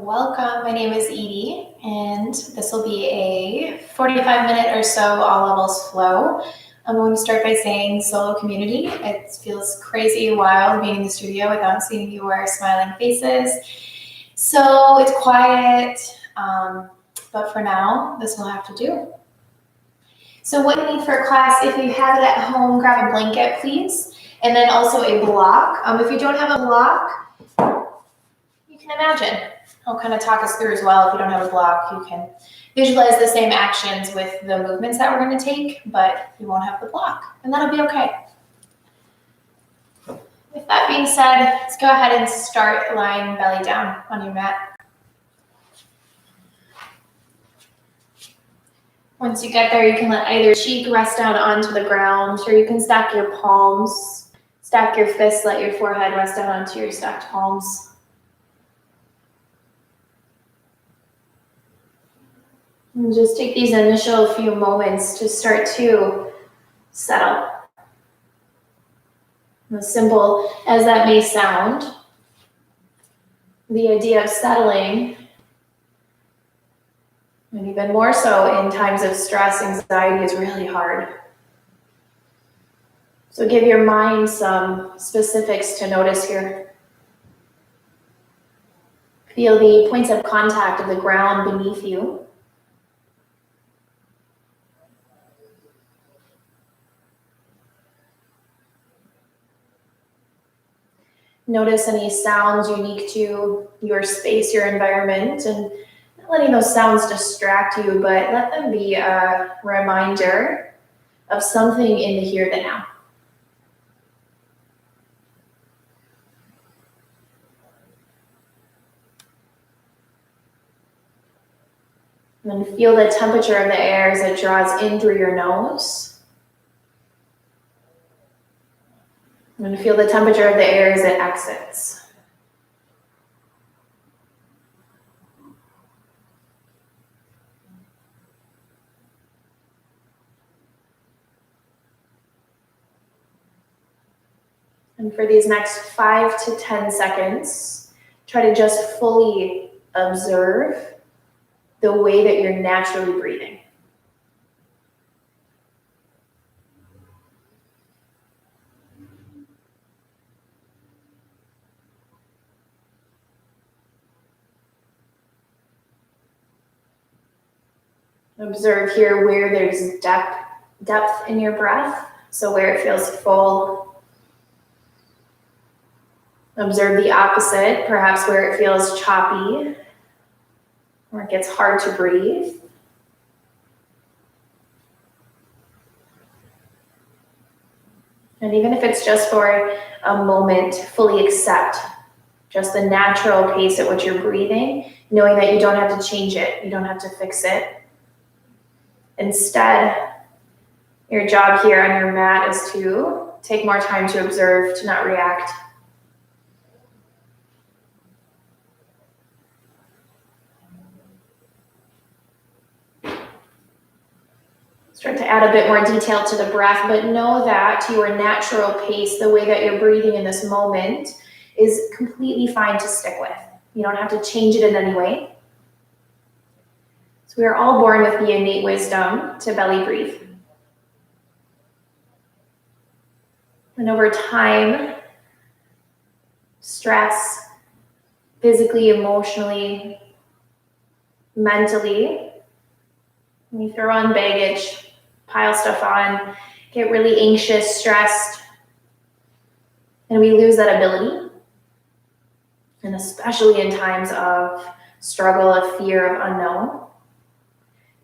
Welcome, my name is Edie, and this will be a 45-minute or so all levels flow. I'm going to start by saying solo community. It feels crazy wild being in the studio without seeing your smiling faces. So it's quiet, but for now, this will have to do. So what you need for a class, if you have it at home, grab a blanket, please. And then also a block. If you don't have a block, you can imagine. I'll kind of talk us through as well. If you don't have a block, you can visualize the same actions with the movements that we're going to take, but you won't have the block, and that'll be okay. With that being said, let's go ahead and start lying belly down on your mat. Once you get there, you can let either cheek rest down onto the ground, or you can stack your palms, stack your fists, let your forehead rest down onto your stacked palms. And just take these initial few moments to start to settle. As simple as that may sound, the idea of settling, and even more so in times of stress, anxiety, is really hard. So give your mind some specifics to notice here. Feel the points of contact of the ground beneath you. Notice any sounds unique to your space, your environment, and not letting those sounds distract you, but let them be a reminder of something in the here and now. And then feel the temperature of the air as it draws in through your nose. And feel the temperature of the air as it exits. And for these next 5 to 10 seconds, try to just fully observe the way that you're naturally breathing. Observe here where there's depth in your breath, so where it feels full. Observe the opposite, perhaps where it feels choppy, or it gets hard to breathe. And even if it's just for a moment, fully accept just the natural pace at which you're breathing, knowing that you don't have to change it, you don't have to fix it. Instead, your job here on your mat is to take more time to observe, to not react. Start to add a bit more detail to the breath, but know that your natural pace, the way that you're breathing in this moment, is completely fine to stick with. You don't have to change it in any way. We are all born with the innate wisdom to belly breathe. And over time, stress, physically, emotionally, mentally, when you throw on baggage, pile stuff on, get really anxious, stressed, and we lose that ability. And especially in times of struggle, of fear, of unknown.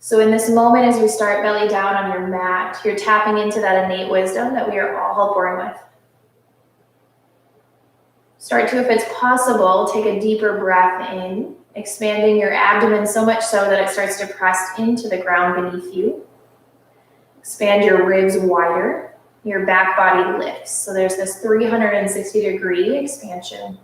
So in this moment, as you start belly down on your mat, you're tapping into that innate wisdom that we are all born with. Start to, if it's possible, take a deeper breath in, expanding your abdomen so much so that it starts to press into the ground beneath you. Expand your ribs wider, your back body lifts. So there's this 360-degree expansion.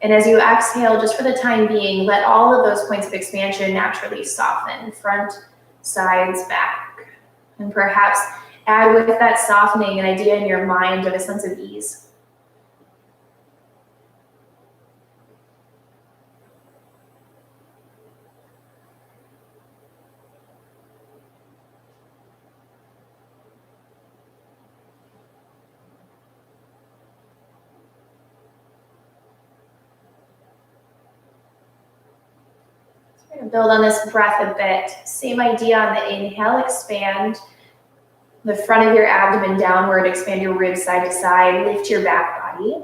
And as you exhale, just for the time being, let all of those points of expansion naturally soften, front, sides, back. And perhaps add with that softening an idea in your mind of a sense of ease. We're going to build on this breath a bit. Same idea on the inhale, expand the front of your abdomen downward, expand your ribs side to side, lift your back body.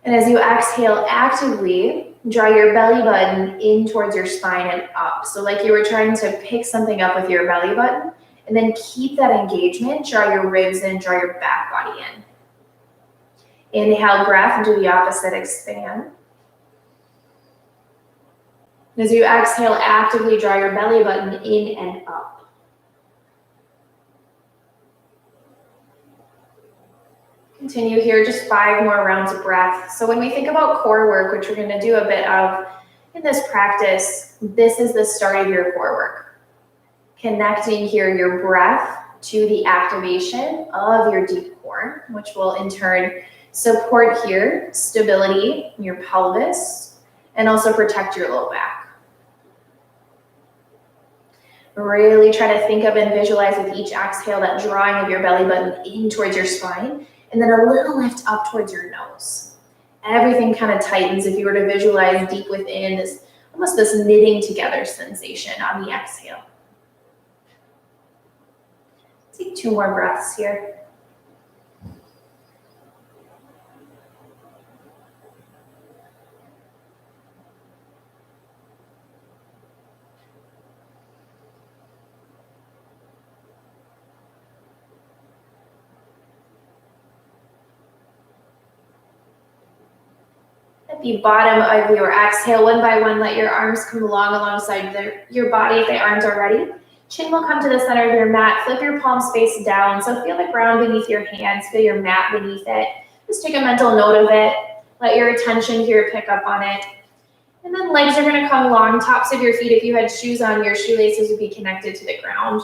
And as you exhale, actively draw your belly button in towards your spine and up. So like you were trying to pick something up with your belly button, and then keep that engagement, draw your ribs in, draw your back body in. Inhale, breath, and do the opposite, expand. As you exhale, actively draw your belly button in and up. Continue here, just 5 more rounds of breath. So when we think about core work, which we're going to do a bit of in this practice, this is the start of your core work. Connecting here your breath to the activation of your deep core, which will in turn support here stability in your pelvis and also protect your low back. Really try to think of and visualize with each exhale that drawing of your belly button in towards your spine, and then a little lift up towards your nose. Everything kind of tightens if you were to visualize deep within this, almost this knitting together sensation on the exhale. Take 2 more breaths here. At the bottom of your exhale, one by one, let your arms come along alongside your body if they aren't already. Chin will come to the center of your mat. Flip your palms face down. So feel the ground beneath your hands. Feel your mat beneath it. Just take a mental note of it. Let your attention here pick up on it. And then legs are going to come long. Tops of your feet, if you had shoes on, your shoelaces would be connected to the ground.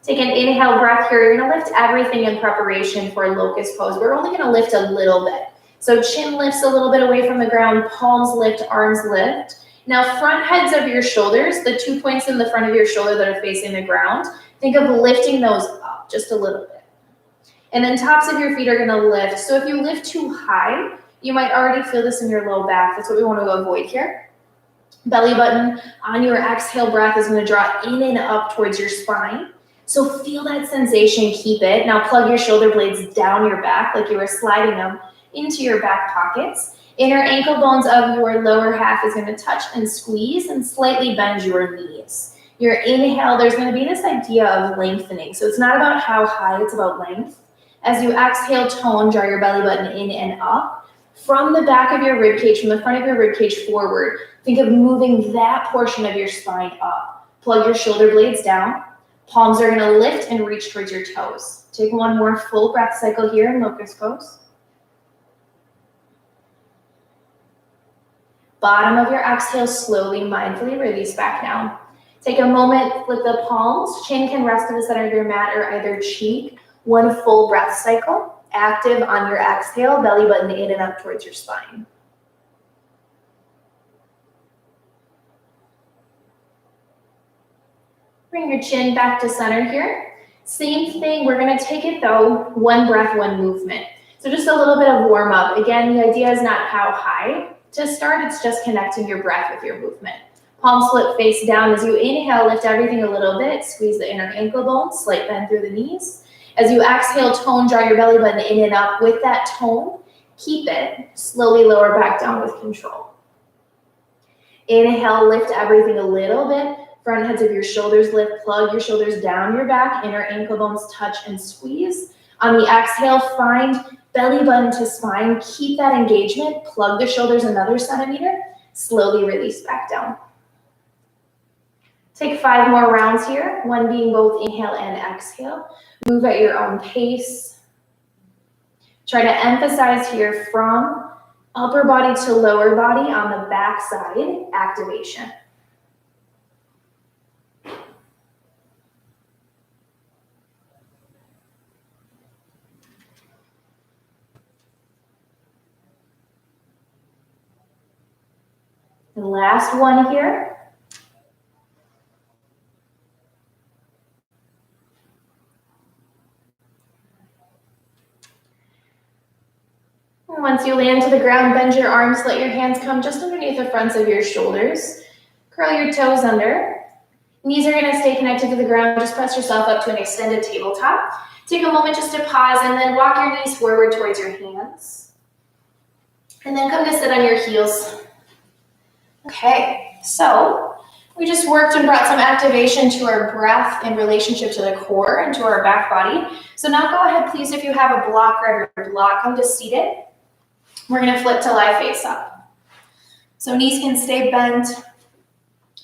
Take an inhale breath here. You're going to lift everything in preparation for locust pose. We're only going to lift a little bit. So chin lifts a little bit away from the ground. Palms lift, arms lift. Now front heads of your shoulders, the 2 points in the front of your shoulder that are facing the ground, think of lifting those up just a little bit. And then tops of your feet are gonna lift. So if you lift too high, you might already feel this in your low back. That's what we want to avoid here. Belly button on your exhale breath is gonna draw in and up towards your spine. So feel that sensation, keep it. Now plug your shoulder blades down your back like you were sliding them into your back pockets. Inner ankle bones of your lower half is going to touch and squeeze and slightly bend your knees. Your inhale, there's going to be this idea of lengthening. So it's not about how high, it's about length. As you exhale, tone, draw your belly button in and up. From the back of your rib cage, from the front of your rib cage forward, think of moving that portion of your spine up. Plug your shoulder blades down. Palms are going to lift and reach towards your toes. Take one more full breath cycle here in locust pose. Bottom of your exhale, slowly, mindfully release back down. Take a moment with the palms. Chin can rest to the center of your mat or either cheek. One full breath cycle. Active on your exhale, belly button in and up towards your spine. Bring your chin back to center here. Same thing, we're gonna take it though, one breath, one movement. So just a little bit of warm up. Again, the idea is not how high. To start, it's just connecting your breath with your movement. Palms flip face down. As you inhale, lift everything a little bit. Squeeze the inner ankle bones, slight bend through the knees. As you exhale, tone, draw your belly button in and up. With that tone, keep it. Slowly lower back down with control. Inhale, lift everything a little bit. Front heads of your shoulders lift. Plug your shoulders down your back. Inner ankle bones touch and squeeze. On the exhale, find belly button to spine. Keep that engagement. Plug the shoulders another centimeter. Slowly release back down. Take 5 more rounds here. One being both inhale and exhale. Move at your own pace. Try to emphasize here from upper body to lower body on the back side activation. And last one here. And once you land to the ground, bend your arms, let your hands come just underneath the fronts of your shoulders. Curl your toes under. Knees are gonna stay connected to the ground. Just press yourself up to an extended tabletop. Take a moment just to pause and then walk your knees forward towards your hands. And then come to sit on your heels. Okay, so we just worked and brought some activation to our breath in relationship to the core and to our back body. So now go ahead, please, if you have a block, grab your block, come to seated. We're gonna flip to lie face up. So knees can stay bent.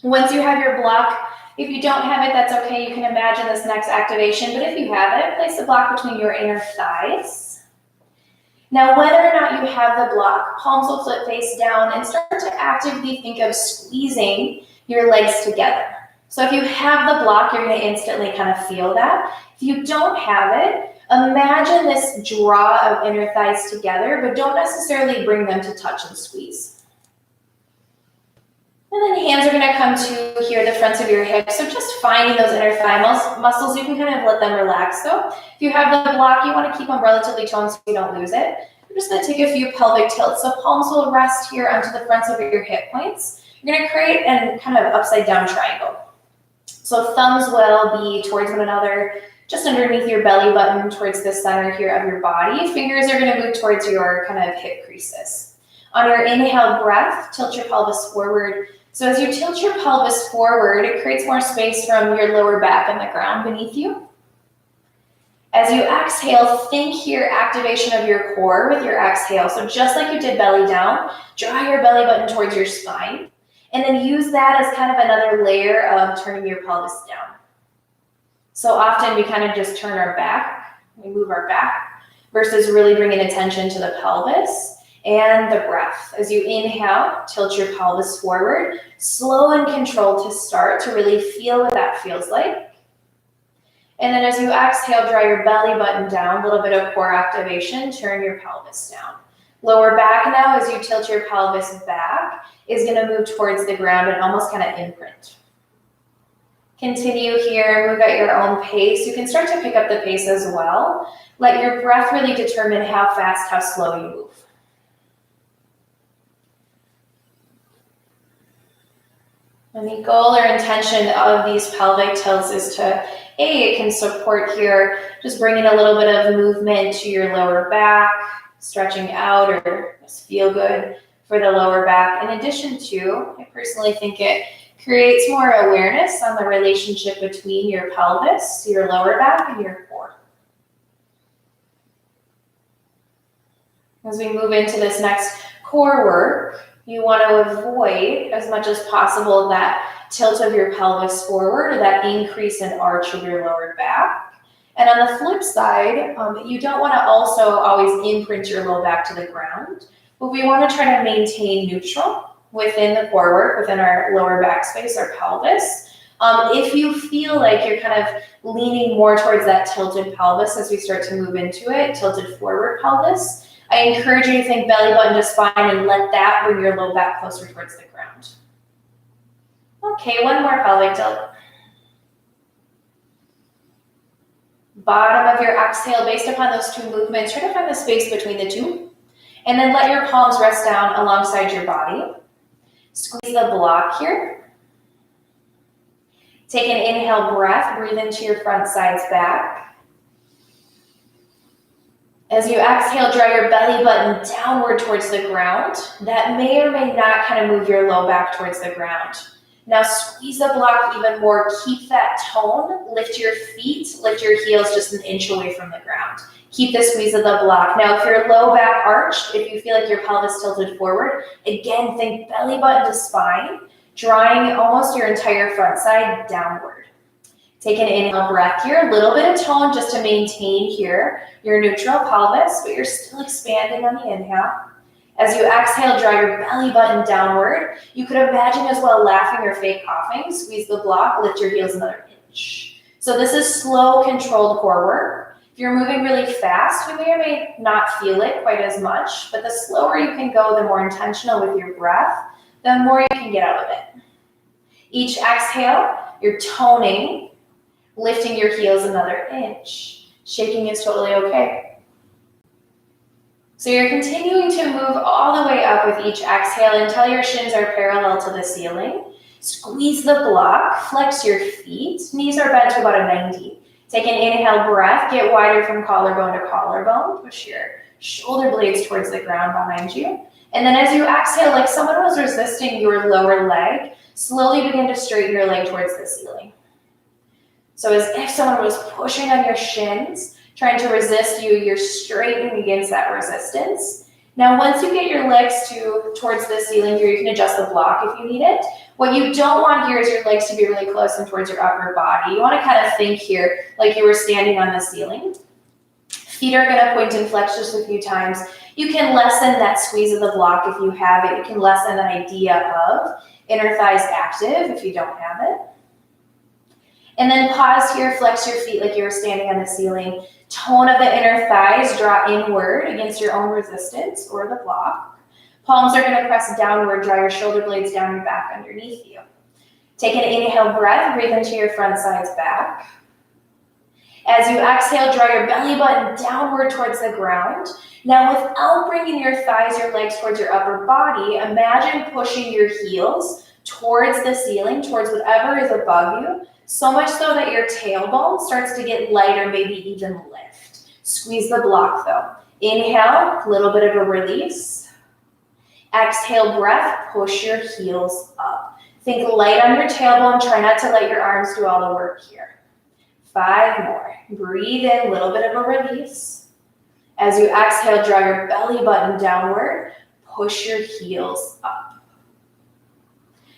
Once you have your block, if you don't have it, that's okay. You can imagine this next activation, but if you have it, place the block between your inner thighs. Now, whether or not you have the block, palms will flip face down and start to actively think of squeezing your legs together. So if you have the block, you're gonna instantly kind of feel that. If you don't have it, imagine this draw of inner thighs together, but don't necessarily bring them to touch and squeeze. And then hands are gonna come to here, the fronts of your hips. So just finding those inner thigh muscles, you can kind of let them relax though. If you have the block, you wanna keep them relatively toned so you don't lose it. We're just gonna take a few pelvic tilts. So palms will rest here onto the fronts of your hip points. You're gonna create a kind of upside down triangle. So thumbs will be towards one another, just underneath your belly button, towards the center here of your body. Fingers are gonna move towards your kind of hip creases. On your inhale breath, tilt your pelvis forward. So as you tilt your pelvis forward, it creates more space from your lower back and the ground beneath you. As you exhale, think here activation of your core with your exhale. So just like you did belly down, draw your belly button towards your spine, and then use that as kind of another layer of turning your pelvis down. So often we kind of just turn our back, we move our back, versus really bringing attention to the pelvis. And the breath. As you inhale, tilt your pelvis forward, slow and controlled to start to really feel what that feels like. And then as you exhale, draw your belly button down, a little bit of core activation, turn your pelvis down. Lower back now, as you tilt your pelvis back, is gonna move towards the ground and almost kind of imprint. Continue here, move at your own pace. You can start to pick up the pace as well. Let your breath really determine how fast, how slow you move. And the goal or intention of these pelvic tilts is to, it can support here, just bringing a little bit of movement to your lower back, stretching out or just feel good for the lower back. In addition to, I personally think it creates more awareness on the relationship between your pelvis, your lower back, and your core. As we move into this next core work, you want to avoid as much as possible that tilt of your pelvis forward or that increase in arch of your lower back. And on the flip side, you don't want to also always imprint your low back to the ground, but we want to try to maintain neutral within the core work, within our lower back space, our pelvis. If you feel like you're kind of leaning more towards that tilted pelvis as we start to move into it, tilted forward pelvis, I encourage you to think belly button to spine and let that bring your low back closer towards the ground. Okay, one more pelvic tilt. Bottom of your exhale, based upon those two movements, try to find the space between the two. And then let your palms rest down alongside your body. Squeeze the block here. Take an inhale breath, breathe into your front sides back. As you exhale, draw your belly button downward towards the ground. That may or may not kind of move your low back towards the ground. Now squeeze the block even more. Keep that tone. Lift your feet, lift your heels just an inch away from the ground. Keep the squeeze of the block. Now if your low back arched, if you feel like your pelvis tilted forward, again, think belly button to spine, drawing almost your entire front side downward. Take an inhale breath here, a little bit of tone just to maintain here your neutral pelvis, but you're still expanding on the inhale. As you exhale, draw your belly button downward. You could imagine as well laughing or fake coughing. Squeeze the block, lift your heels another inch. So this is slow, controlled core work. If you're moving really fast, you may or may not feel it quite as much, but the slower you can go, the more intentional with your breath, the more you can get out of it. Each exhale, you're toning, lifting your heels another inch. Shaking is totally okay. So you're continuing to move all the way up with each exhale until your shins are parallel to the ceiling. Squeeze the block, flex your feet. Knees are bent to about a 90. Take an inhale breath, get wider from collarbone to collarbone. Push your shoulder blades towards the ground behind you. And then as you exhale, like someone was resisting your lower leg, slowly begin to straighten your leg towards the ceiling. So as if someone was pushing on your shins, trying to resist you, you're straightening against that resistance. Now, once you get your legs towards the ceiling here, you can adjust the block if you need it. What you don't want here is your legs to be really close and towards your upper body. You want to kind of think here like you were standing on the ceiling. Feet are going to point and flex just a few times. You can lessen that squeeze of the block if you have it. You can lessen the idea of inner thighs active if you don't have it. And then pause here, flex your feet like you were standing on the ceiling. Tone of the inner thighs, draw inward against your own resistance or the block. Palms are going to press downward, draw your shoulder blades down and back underneath you. Take an inhale breath, breathe into your front sides back. As you exhale, draw your belly button downward towards the ground. Now, without bringing your thighs, your legs towards your upper body, imagine pushing your heels towards the ceiling, towards whatever is above you, so much so that your tailbone starts to get lighter, maybe even lift. Squeeze the block though. Inhale, a little bit of a release. Exhale, breath, push your heels up. Think light on your tailbone, try not to let your arms do all the work here. 5 more. Breathe in, a little bit of a release. As you exhale, draw your belly button downward, push your heels up.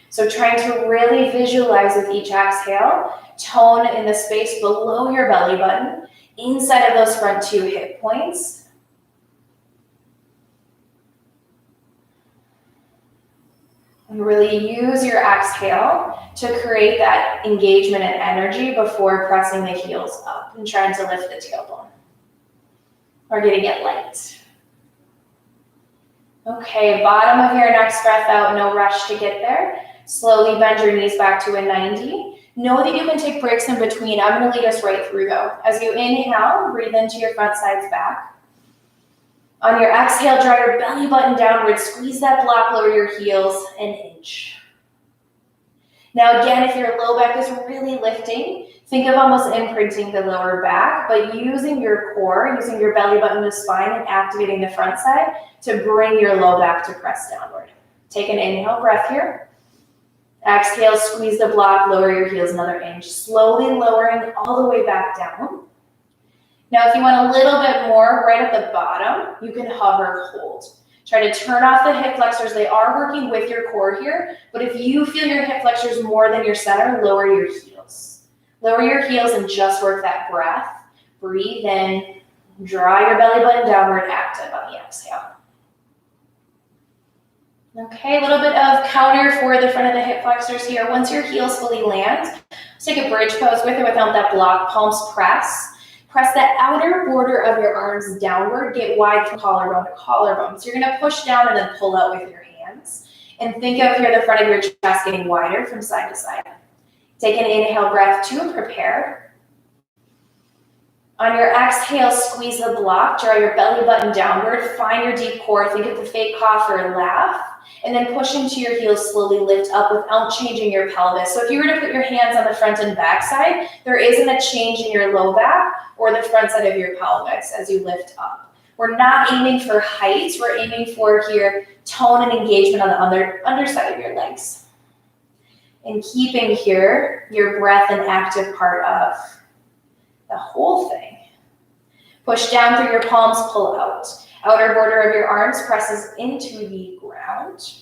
So trying to really visualize with each exhale, tone in the space below your belly button, inside of those front 2 hip points. And really use your exhale to create that engagement and energy before pressing the heels up and trying to lift the tailbone or getting it light. Okay, bottom of your next breath out, no rush to get there. Slowly bend your knees back to a 90. Know that you can take breaks in between. I'm going to lead us right through though. As you inhale, breathe into your front sides back. On your exhale, draw your belly button downward, squeeze that block, lower your heels an inch. Now again, if your low back is really lifting, think of almost imprinting the lower back, but using your core, using your belly button to spine and activating the front side to bring your low back to press downward. Take an inhale breath here. Exhale, squeeze the block, lower your heels another inch, slowly lowering all the way back down. Now, if you want a little bit more right at the bottom, you can hover, hold. Try to turn off the hip flexors. They are working with your core here, but if you feel your hip flexors more than your center, lower your heels. Lower your heels and just work that breath. Breathe in, draw your belly button downward, active on the exhale. Okay, a little bit of counter for the front of the hip flexors here. Once your heels fully land, let's take a bridge pose with or without that block. Palms press. Press the outer border of your arms downward. Get wide from collarbone to collarbone. So you're going to push down and then pull out with your hands. And think of here the front of your chest getting wider from side to side. Take an inhale breath to prepare. On your exhale, squeeze the block. Draw your belly button downward. Find your deep core. Think of the fake cough or laugh. And then push into your heels, slowly lift up without changing your pelvis. So if you were to put your hands on the front and back side, there isn't a change in your low back or the front side of your pelvis as you lift up. We're not aiming for height. We're aiming for here tone and engagement on the underside of your legs. And keeping here your breath an active part of the whole thing. Push down through your palms, pull out. Outer border of your arms presses into the ground.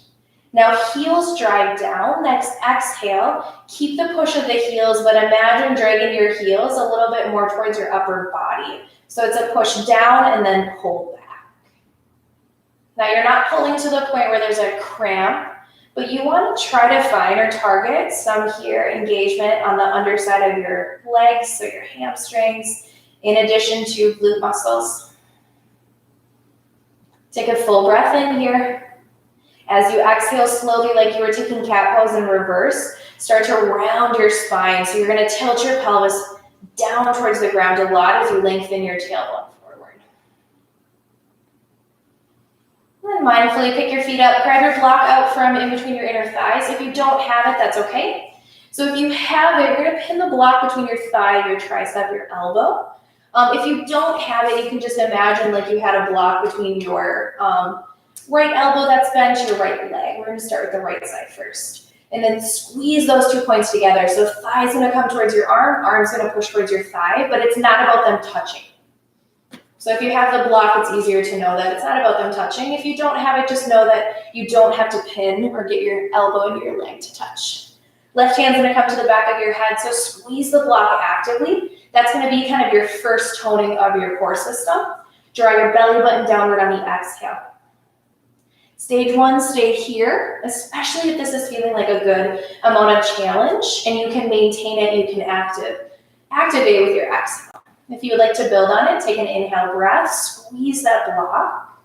Now heels drive down. Next exhale, keep the push of the heels, but imagine dragging your heels a little bit more towards your upper body. So it's a push down and then pull back. Now you're not pulling to the point where there's a cramp, but you want to try to find or target some here engagement on the underside of your legs, so your hamstrings, in addition to glute muscles. Take a full breath in here. As you exhale slowly, like you were taking cat pose in reverse, start to round your spine. So you're going to tilt your pelvis down towards the ground a lot as you lengthen your tailbone forward. And then mindfully pick your feet up, grab your block out from in between your inner thighs. If you don't have it, that's okay. So if you have it, you're gonna pin the block between your thigh, your tricep, your elbow. If you don't have it, you can just imagine like you had a block between your right elbow that's bent, your right leg. We're gonna start with the right side first. And then squeeze those 2 points together. So thigh's gonna come towards your arm, arm's gonna push towards your thigh, but it's not about them touching. So if you have the block, it's easier to know that it's not about them touching. If you don't have it, just know that you don't have to pin or get your elbow into your leg to touch. Left hand's gonna come to the back of your head, so squeeze the block actively. That's gonna be kind of your first toning of your core system. Draw your belly button downward on the exhale. Stage 1, stay here, especially if this is feeling like a good amount of challenge and you can maintain it, you can activate with your exhale. If you would like to build on it, take an inhale breath, squeeze that block.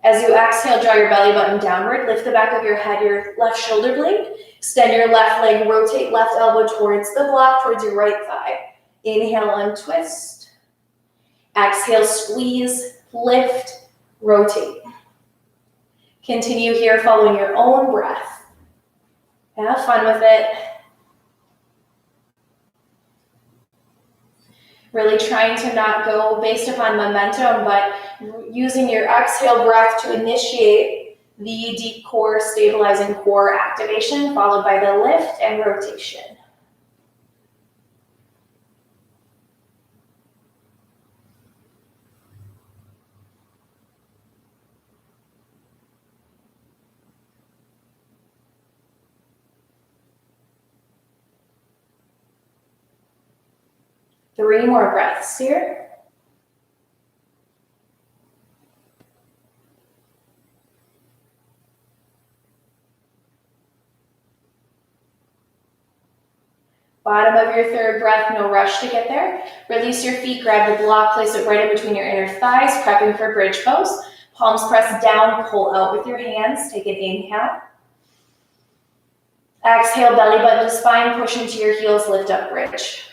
As you exhale, draw your belly button downward, lift the back of your head, your left shoulder blade, extend your left leg, rotate left elbow towards the block, towards your right thigh. Inhale, untwist. Exhale, squeeze, lift, rotate. Continue here following your own breath. Have fun with it. Really trying to not go based upon momentum, but using your exhale breath to initiate the deep core, stabilizing core activation, followed by the lift and rotation. Three more breaths here. Bottom of your third breath, no rush to get there. Release your feet, grab the block, place it right in between your inner thighs, prepping for bridge pose. Palms press down, pull out with your hands. Take an inhale. Exhale, belly button to spine, push into your heels, lift up bridge.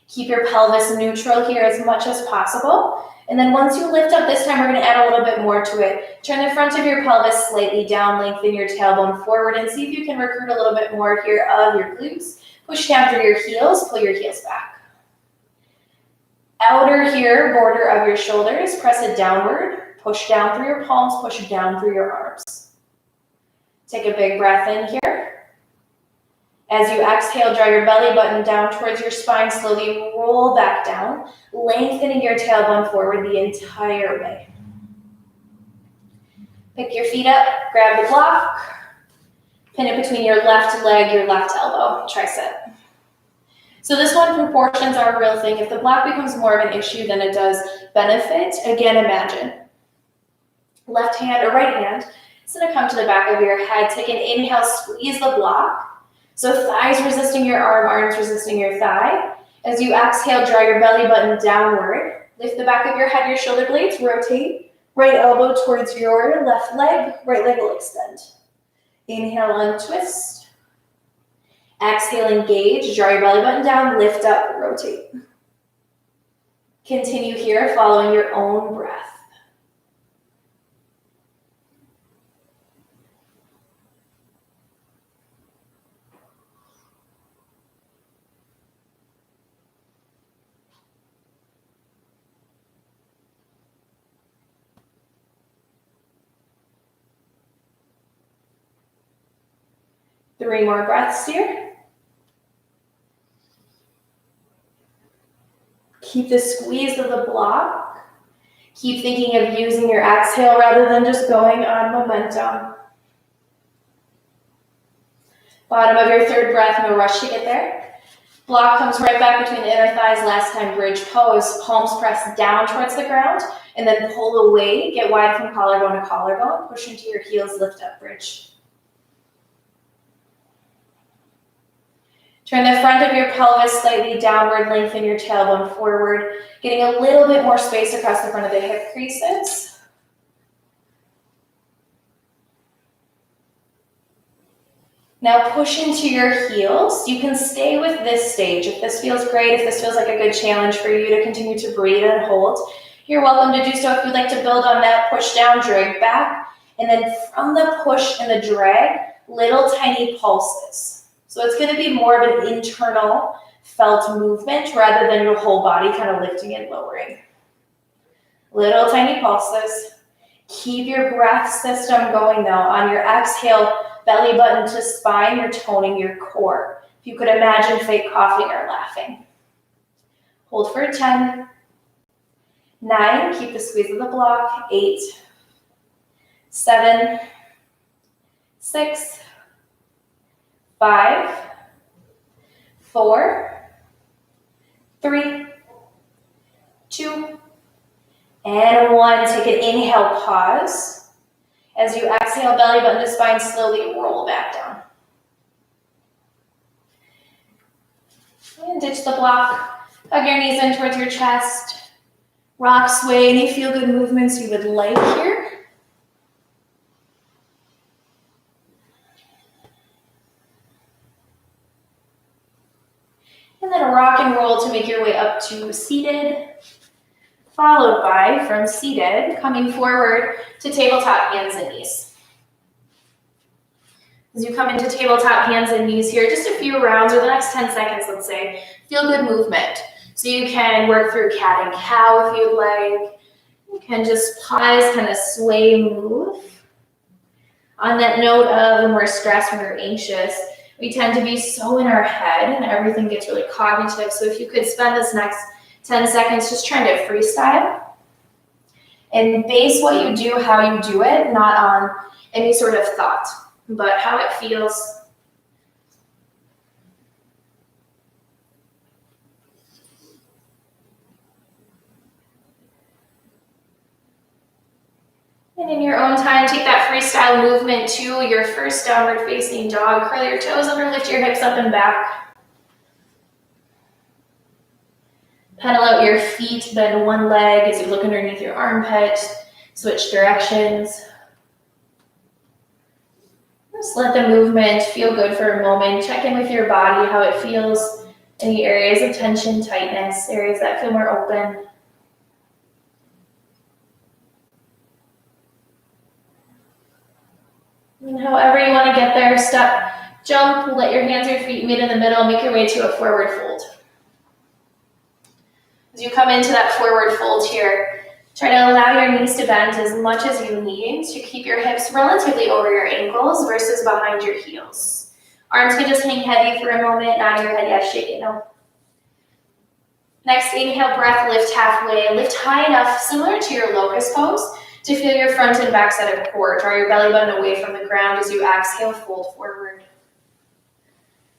Keep your pelvis neutral here as much as possible. And then once you lift up, this time we're going to add a little bit more to it. Turn the front of your pelvis slightly down, lengthen your tailbone forward, and see if you can recruit a little bit more here of your glutes. Push down through your heels, pull your heels back. Outer here, border of your shoulders, press it downward. Push down through your palms, push down through your arms. Take a big breath in here. As you exhale, draw your belly button down towards your spine, slowly roll back down, lengthening your tailbone forward the entire way. Pick your feet up, grab the block, pin it between your left leg, your left elbow, tricep. So this one, proportions are a real thing. If the block becomes more of an issue than it does benefit, again, imagine. Left hand or right hand, it's gonna come to the back of your head. Take an inhale, squeeze the block. So thighs resisting your arm, arms resisting your thigh. As you exhale, draw your belly button downward. Lift the back of your head, your shoulder blades, rotate. Right elbow towards your left leg, right leg will extend. Inhale, untwist. Exhale, engage. Draw your belly button down, lift up, rotate. Continue here, following your own breath. Three more breaths here. Keep the squeeze of the block. Keep thinking of using your exhale rather than just going on momentum. Bottom of your third breath, no rush to get there. Block comes right back between the inner thighs, last time bridge pose. Palms press down towards the ground and then pull away. Get wide from collarbone to collarbone. Push into your heels, lift up bridge. Turn the front of your pelvis slightly downward, lengthen your tailbone forward, getting a little bit more space across the front of the hip creases. Now push into your heels. You can stay with this stage. If this feels great, if this feels like a good challenge for you to continue to breathe and hold, You're welcome to do so if you'd like to build on that. Push down, drag back, and then from the push and the drag, little tiny pulses. So it's going to be more of an internal felt movement rather than your whole body kind of lifting and lowering. Little tiny pulses. Keep your breath system going though. On your exhale, belly button to spine, you're toning your core. If you could imagine fake coughing or laughing. Hold for 10, 9, keep the squeeze of the block, 8, 7, 6, 5, 4, 3, 2, and 1. Take an inhale, pause. As you exhale, belly button to spine, slowly roll back down. And ditch the block. Hug your knees in towards your chest. Rock, sway, any feel-good movements you would like here. And then rock and roll to make your way up to seated, followed by, from seated, coming forward to tabletop hands and knees. As you come into tabletop hands and knees here, just a few rounds, or the next 10 seconds, let's say, feel-good movement. So you can work through cat and cow if you'd like. You can just pause, kind of sway, move. On that note of when we're stressed, when we're anxious, we tend to be so in our head and everything gets really cognitive. So if you could spend this next 10 seconds just trying to freestyle and base what you do, how you do it, not on any sort of thought, but how it feels. And in your own time, take that freestyle movement to your first downward facing dog. Curl your toes under, lift your hips up and back. Pedal out your feet, bend one leg as you look underneath your armpit. Switch directions. Just let the movement feel good for a moment. Check in with your body, how it feels. Any areas of tension, tightness, areas that feel more open. And however you want to get there, step, jump, let your hands or feet meet in the middle, make your way to a forward fold. As you come into that forward fold here, try to allow your knees to bend as much as you need to keep your hips relatively over your ankles versus behind your heels. Arms can just hang heavy for a moment, nodding your head, yes, shake it, no. Next, inhale, breath, lift halfway, lift high enough, similar to your locust pose, to feel your front and back side of core. Draw your belly button away from the ground as you exhale, fold forward.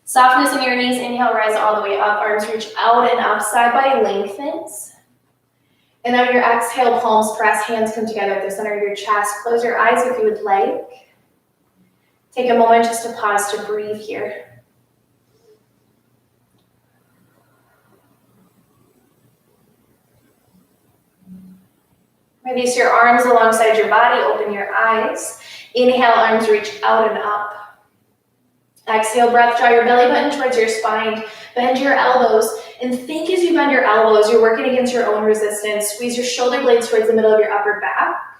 Softness in your knees, inhale, rise all the way up, arms reach out and up, side body lengthens. And on your exhale, palms press, hands come together at the center of your chest. Close your eyes if you would like. Take a moment just to pause to breathe here. Release your arms alongside your body, open your eyes. Inhale, arms reach out and up. Exhale, breath, draw your belly button towards your spine. Bend your elbows, and think as you bend your elbows, you're working against your own resistance. Squeeze your shoulder blades towards the middle of your upper back.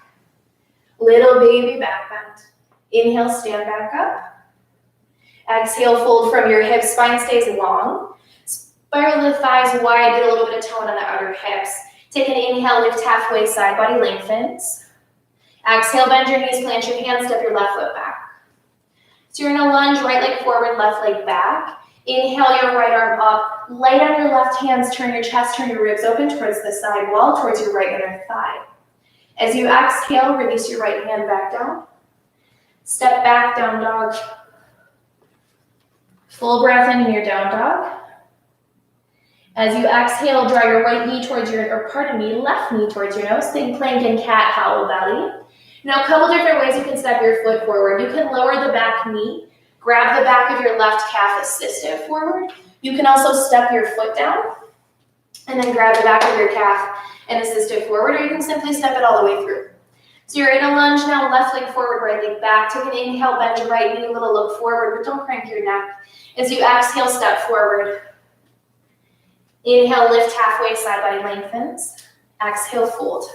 Little baby back bend. Inhale, stand back up. Exhale, fold from your hips, spine stays long. Spiral the thighs wide, get a little bit of tone on the outer hips. Take an inhale, lift halfway, side body lengthens. Exhale, bend your knees, plant your hands, step your left foot back. So you're in a lunge, right leg forward, left leg back. Inhale your right arm up, light on your left hands, turn your chest, turn your ribs open towards the side wall, towards your right inner thigh. As you exhale, release your right hand back down. Step back, down dog. Full breath in your down dog. As you exhale, draw your right knee towards left knee towards your nose. Think plank and cat, hollow belly. Now, a couple different ways you can step your foot forward. You can lower the back knee, grab the back of your left calf, assist it forward. You can also step your foot down and then grab the back of your calf and assist it forward, or you can simply step it all the way through. So you're in a lunge now, left leg forward, right leg back. Take an inhale, bend your right knee, a little look forward, but don't crank your neck. As you exhale, step forward. Inhale, lift halfway, side body lengthens. Exhale, fold.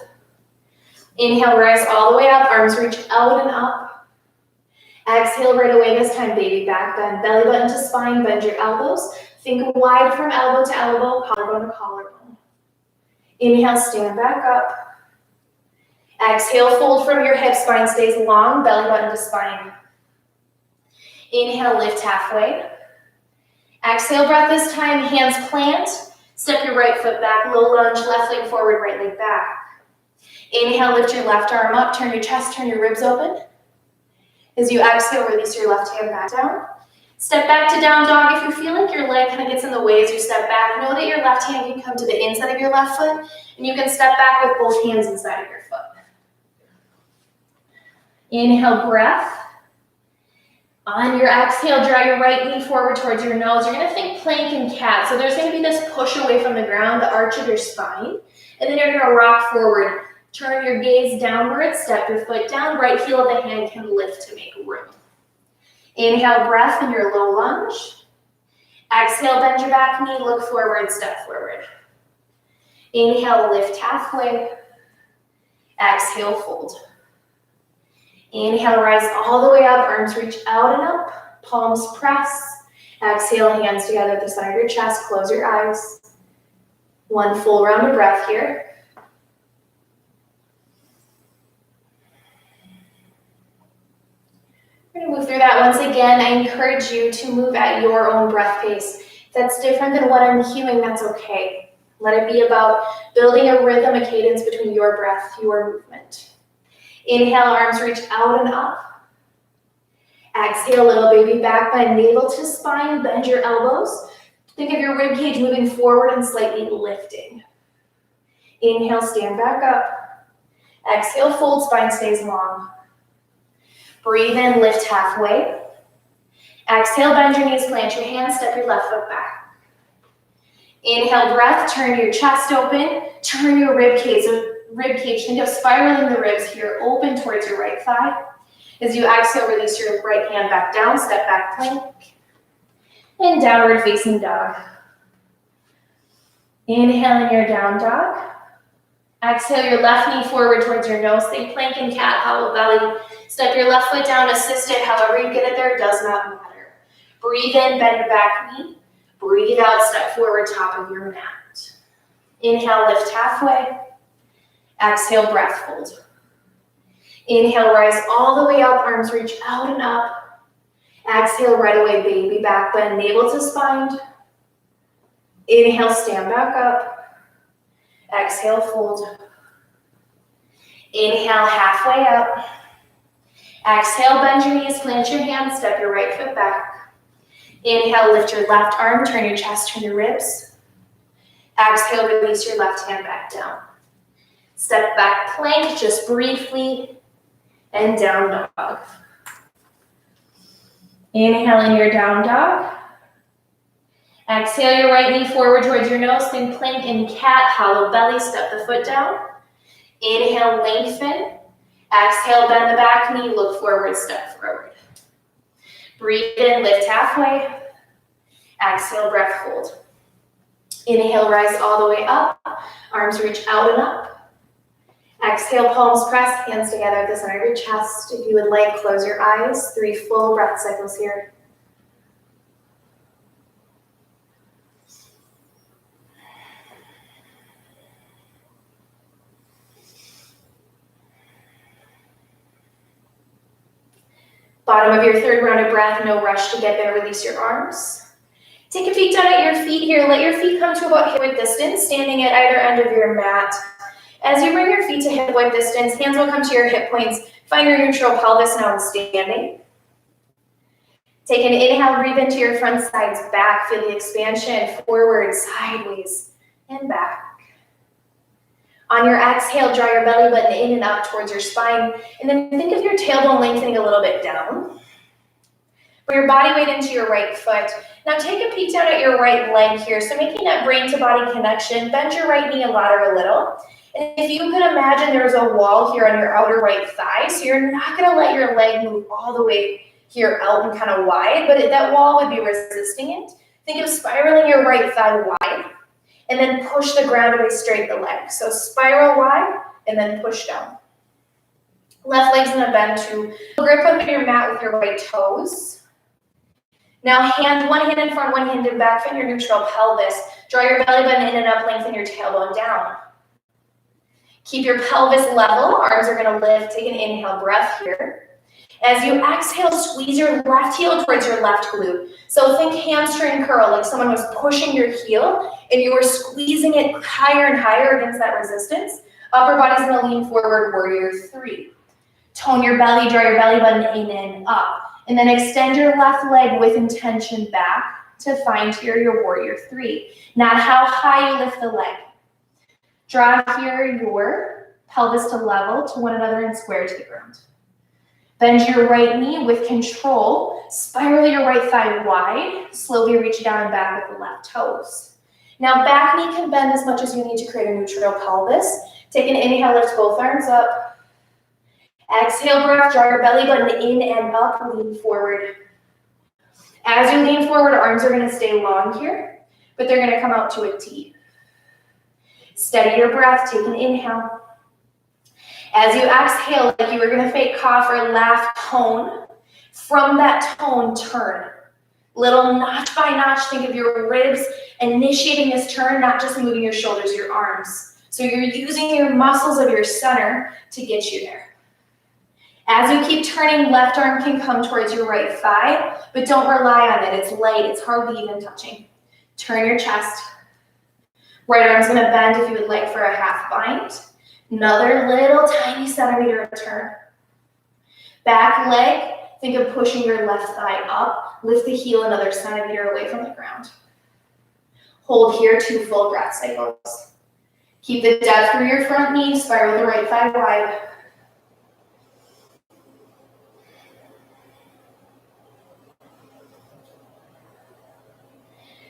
Inhale, rise all the way up, arms reach out and up. Exhale right away, this time baby back bend, belly button to spine, bend your elbows. Think wide from elbow to elbow, collarbone to collarbone. Inhale, stand back up. Exhale, fold from your hips, spine stays long, belly button to spine. Inhale, lift halfway. Exhale, breath this time, hands plant. Step your right foot back, low lunge, left leg forward, right leg back. Inhale, lift your left arm up, turn your chest, turn your ribs open. As you exhale, release your left hand back down. Step back to down dog. If you feel like your leg kind of gets in the way as you step back, know that your left hand can come to the inside of your left foot, and you can step back with both hands inside of your foot. Inhale, breath. On your exhale, draw your right knee forward towards your nose. You're going to think plank and cat. So there's going to be this push away from the ground, the arch of your spine, and then you're going to rock forward. Turn your gaze downward, step your foot down, right heel of the hand can lift to make room. Inhale, breath in your low lunge. Exhale, bend your back knee, look forward, step forward. Inhale, lift halfway. Exhale, fold. Inhale, rise all the way up, arms reach out and up, palms press. Exhale, hands together at the side of your chest, close your eyes. One full round of breath here. We're going to move through that once again. I encourage you to move at your own breath pace. If that's different than what I'm cueing, that's okay. Let it be about building a rhythm, a cadence between your breath, your movement. Inhale, arms reach out and up. Exhale, little baby back bend, navel to spine, bend your elbows. Think of your rib cage moving forward and slightly lifting. Inhale, stand back up. Exhale, fold, spine stays long. Breathe in, lift halfway. Exhale, bend your knees, plant your hands, step your left foot back. Inhale, breath, turn your chest open, turn your rib cage. Think of spiraling the ribs here, open towards your right thigh. As you exhale, release your right hand back down, step back plank, and downward facing dog. Inhale in your down dog. Exhale your left knee forward towards your nose. Think plank and cat, hollow belly. Step your left foot down, assist it. However you get it there, does not matter. Breathe in, bend your back knee. Breathe out, step forward, top of your mat. Inhale, lift halfway. Exhale, breath, fold. Inhale, rise all the way up, arms reach out and up. Exhale, right away, baby back bend, navel to spine. Inhale, stand back up. Exhale, fold. Inhale, halfway up. Exhale, bend your knees, plant your hands, step your right foot back. Inhale, lift your left arm, turn your chest, turn your ribs. Exhale, release your left hand back down. Step back plank, just briefly, and down dog. Inhale in your down dog. Exhale your right knee forward towards your nose, think plank and cat, hollow belly, step the foot down. Inhale, lengthen. Exhale, bend the back knee, look forward, step forward. Breathe in, lift halfway. Exhale, breath, hold. Inhale, rise all the way up. Arms reach out and up. Exhale, palms press, hands together at the center of your chest. If you would like, close your eyes. 3 full breath cycles here. Bottom of your 3rd round of breath, no rush to get there, release your arms. Take a peek down at your feet here. Let your feet come to about hip-width distance, standing at either end of your mat. As you bring your feet to hip-width distance, hands will come to your hip points. Find your neutral pelvis now in standing. Take an inhale, breathe into your front sides, back. Feel the expansion, forward, sideways, and back. On your exhale, draw your belly button in and up towards your spine, and then think of your tailbone lengthening a little bit down. Bring your body weight into your right foot. Now take a peek down at your right leg here. So making that brain to body connection, bend your right knee and ladder a little. And if you could imagine there's a wall here on your outer right thigh, so you're not gonna let your leg move all the way here out and kind of wide, but that wall would be resisting it. Think of spiraling your right thigh wide. and then push the ground away, straight the leg. So spiral wide, and then push down. Left leg's gonna bend to grip under your mat with your right toes. Now one hand in front, one hand in back, find your neutral pelvis. Draw your belly button in and up, lengthen your tailbone down. Keep your pelvis level, arms are gonna lift, take an inhale breath here. As you exhale, squeeze your left heel towards your left glute. So think hamstring curl, like someone was pushing your heel and you were squeezing it higher and higher against that resistance. Upper body's gonna lean forward, warrior three. Tone your belly, draw your belly button in and up. And then extend your left leg with intention back to find here your warrior three. Not how high you lift the leg. Draw here your pelvis to level to one another and square to the ground. Bend your right knee with control. Spiral your right thigh wide. Slowly reach down and back with the left toes. Now back knee can bend as much as you need to create a neutral pelvis. Take an inhale, lift both arms up. Exhale breath, draw your belly button in and up, lean forward. As you lean forward, arms are gonna stay long here, but they're gonna come out to a T. Steady your breath, take an inhale. As you exhale, like you were gonna fake cough or laugh, tone. From that tone, turn. Little notch by notch, think of your ribs initiating this turn, not just moving your shoulders, your arms. So you're using your muscles of your center to get you there. As you keep turning, left arm can come towards your right thigh, but don't rely on it. It's light, it's hardly even touching. Turn your chest. Right arm's gonna bend if you would like for a half bind. Another little tiny centimeter of turn. Back leg, think of pushing your left thigh up. Lift the heel another centimeter away from the ground. Hold here 2 full breath cycles. Keep the depth through your front knee, spiral the right thigh wide.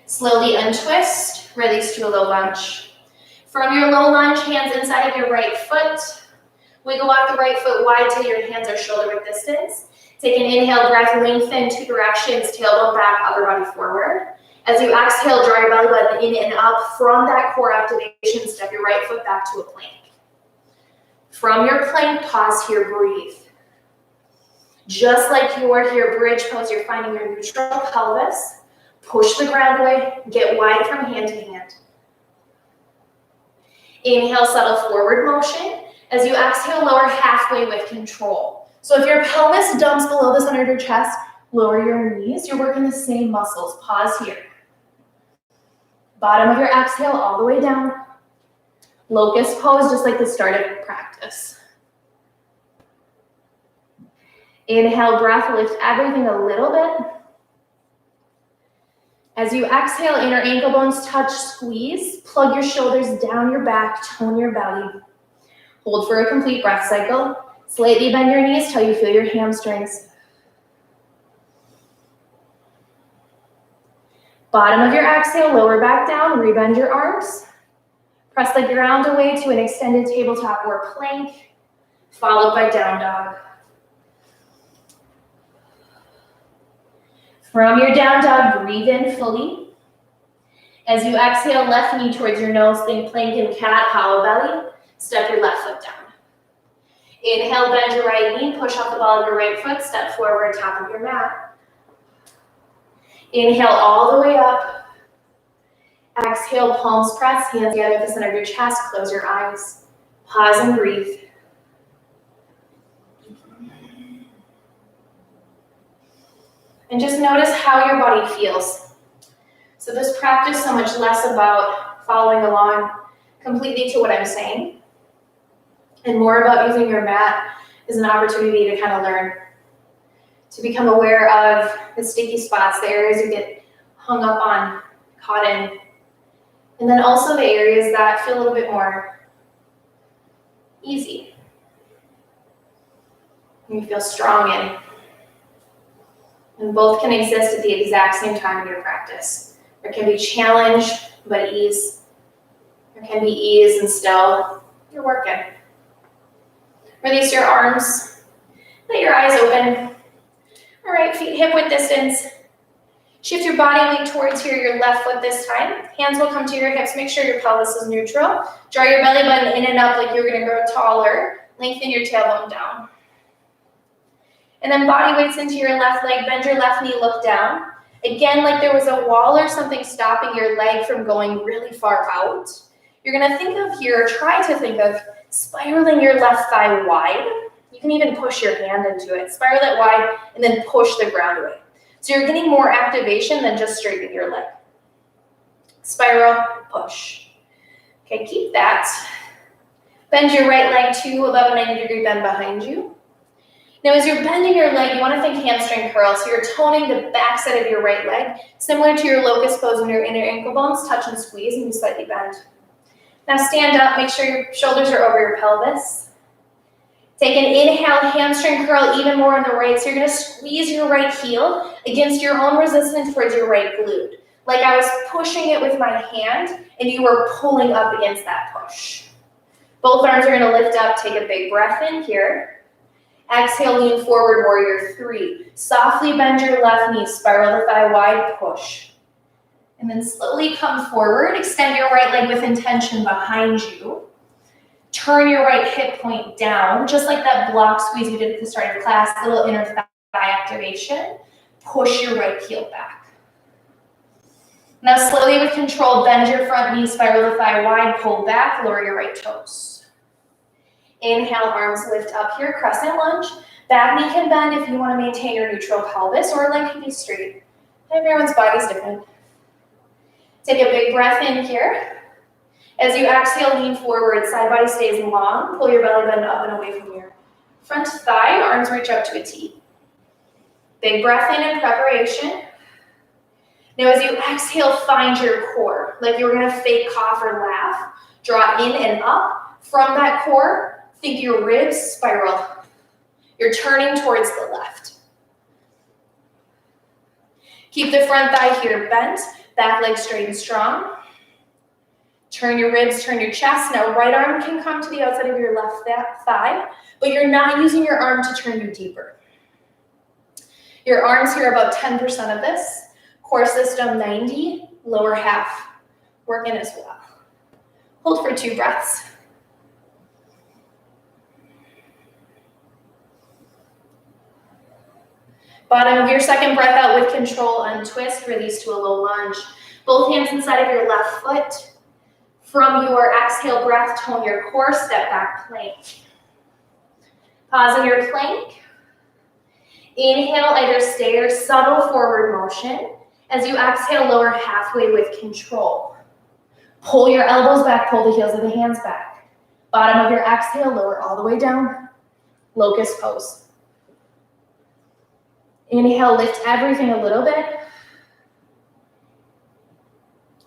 Slowly untwist, release to a low lunge. From your low lunge, hands inside of your right foot. Wiggle walk the right foot wide till your hands are shoulder width distance. Take an inhale, breath, lengthen 2 directions, tailbone back, upper body forward. As you exhale, draw your belly button in and up. From that core activation, step your right foot back to a plank. From your plank, pause here, breathe. Just like you are here, bridge pose, you're finding your neutral pelvis. Push the ground away, get wide from hand to hand. Inhale, settle forward motion. As you exhale, lower halfway with control. So if your pelvis dumps below the center of your chest, lower your knees. You're working the same muscles. Pause here. Bottom of your exhale all the way down. Locust pose, just like the start of practice. Inhale, breath, lift everything a little bit. As you exhale, inner ankle bones touch, squeeze. Plug your shoulders down your back, tone your belly. Hold for a complete breath cycle. Slightly bend your knees till you feel your hamstrings. Bottom of your exhale, lower back down, rebend your arms. Press the ground away to an extended tabletop or plank, followed by down dog. From your down dog, breathe in fully. As you exhale, left knee towards your nose, think plank and cat, hollow belly. Step your left foot down. Inhale, bend your right knee, push off the ball of your right foot, step forward, top of your mat. Inhale all the way up. Exhale, palms press, hands together at the center of your chest, close your eyes. Pause and breathe. And just notice how your body feels. So this practice is so much less about following along completely to what I'm saying, and more about using your mat as an opportunity to kind of learn, to become aware of the sticky spots, the areas you get hung up on, caught in, and then also the areas that feel a little bit more easy, and you feel strong in. And both can exist at the exact same time in your practice. There can be challenge, but ease. There can be ease and still you're working. Release your arms. Let your eyes open. All right, feet hip width distance. Shift your body weight towards your left foot this time. Hands will come to your hips. Make sure your pelvis is neutral. Draw your belly button in and up like you're gonna grow taller. Lengthen your tailbone down. And then body weights into your left leg. Bend your left knee, look down. Again, like there was a wall or something stopping your leg from going really far out. You're gonna think of here, try to think of spiraling your left thigh wide. You can even push your hand into it. Spiral it wide and then push the ground away. So you're getting more activation than just straightening your leg. Spiral, push. Okay, keep that. Bend your right leg to about a 90-degree bend behind you. Now, as you're bending your leg, you want to think hamstring curl. So you're toning the back side of your right leg, similar to your locust pose when your inner ankle bones touch and squeeze and you slightly bend. Now stand up, make sure your shoulders are over your pelvis. Take an inhale, hamstring curl even more on the right. So you're going to squeeze your right heel against your own resistance towards your right glute. Like I was pushing it with my hand and you were pulling up against that push. Both arms are going to lift up. Take a big breath in here. Exhale, lean forward, warrior three. Softly bend your left knee, spiral the thigh wide, push. And then slowly come forward, extend your right leg with intention behind you. Turn your right hip point down, just like that block squeeze we did at the start of class, little inner thigh activation. Push your right heel back. Now slowly with control, bend your front knee, spiral the thigh wide, pull back, lower your right toes. Inhale, arms lift up here, crescent lunge. Back knee can bend if you want to maintain your neutral pelvis, or leg can be straight. Everyone's body's different. Take a big breath in here. As you exhale, lean forward, side body stays long. Pull your belly button up and away from your front thigh. Arms reach up to a T. Big breath in preparation. Now as you exhale, find your core. Like you were going to fake cough or laugh. Draw in and up. From that core, think your ribs spiral. You're turning towards the left. Keep the front thigh here bent. Back leg straight and strong. Turn your ribs, turn your chest. Now right arm can come to the outside of your left thigh, but you're not using your arm to turn you deeper. Your arms here are about 10% of this. Core system 90, lower half. Work in as well. Hold for 2 breaths. Bottom of your second breath out with control, untwist, release to a low lunge. Both hands inside of your left foot. From your exhale breath, tone your core, step back plank. Pause in your plank. Inhale, either stay or subtle forward motion. As you exhale, lower halfway with control. Pull your elbows back, pull the heels of the hands back. Bottom of your exhale, lower all the way down. Locust pose. Inhale, lift everything a little bit.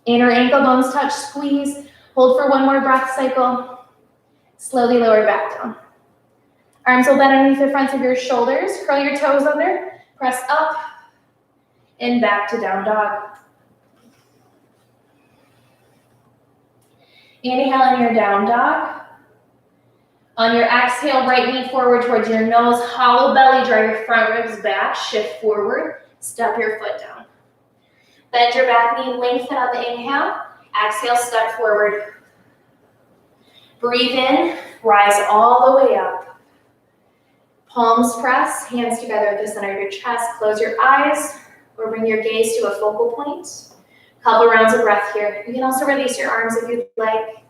Inner ankle bones touch, squeeze. Hold for 1 more breath cycle. Slowly lower back down. Arms will bend underneath the fronts of your shoulders. Curl your toes under. Press up and back to down dog. Inhale in your down dog. On your exhale, right knee forward towards your nose. Hollow belly, draw your front ribs back. Shift forward. Step your foot down. Bend your back knee, lengthen on the inhale. Exhale, step forward. Breathe in, rise all the way up. Palms press, hands together at the center of your chest. Close your eyes or bring your gaze to a focal point. Couple rounds of breath here. You can also release your arms if you'd like.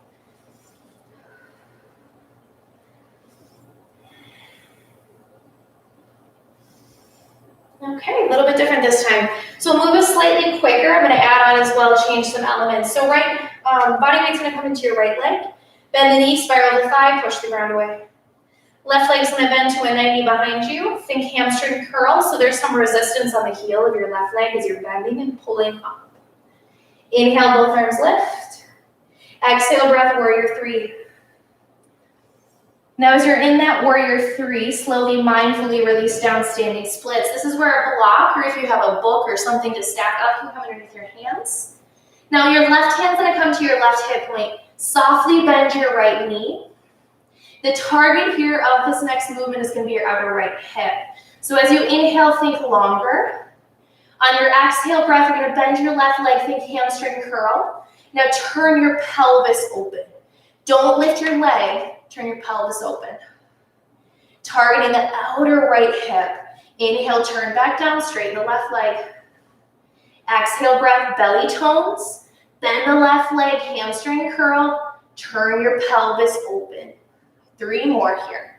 Okay, a little bit different this time. So we'll move it slightly quicker. I'm going to add on as well, change some elements. So body weight's going to come into your right leg. Bend the knee, spiral the thigh, push the ground away. Left leg's going to bend to a 90 behind you. Think hamstring curl. So there's some resistance on the heel of your left leg as you're bending and pulling up. Inhale, both arms lift. Exhale, breath, warrior three. Now as you're in that warrior three, slowly, mindfully release down standing splits. This is where a block, or if you have a book or something to stack up, you have underneath your hands. Now your left hand's gonna come to your left hip point. Softly bend your right knee. The target here of this next movement is gonna be your outer right hip. So as you inhale, think longer. On your exhale breath, you're going to bend your left leg, think hamstring curl. Now turn your pelvis open. Don't lift your leg, turn your pelvis open. Targeting the outer right hip. Inhale, turn back down, straighten the left leg. Exhale breath, belly tones. Bend the left leg, hamstring curl. Turn your pelvis open. 3 more here.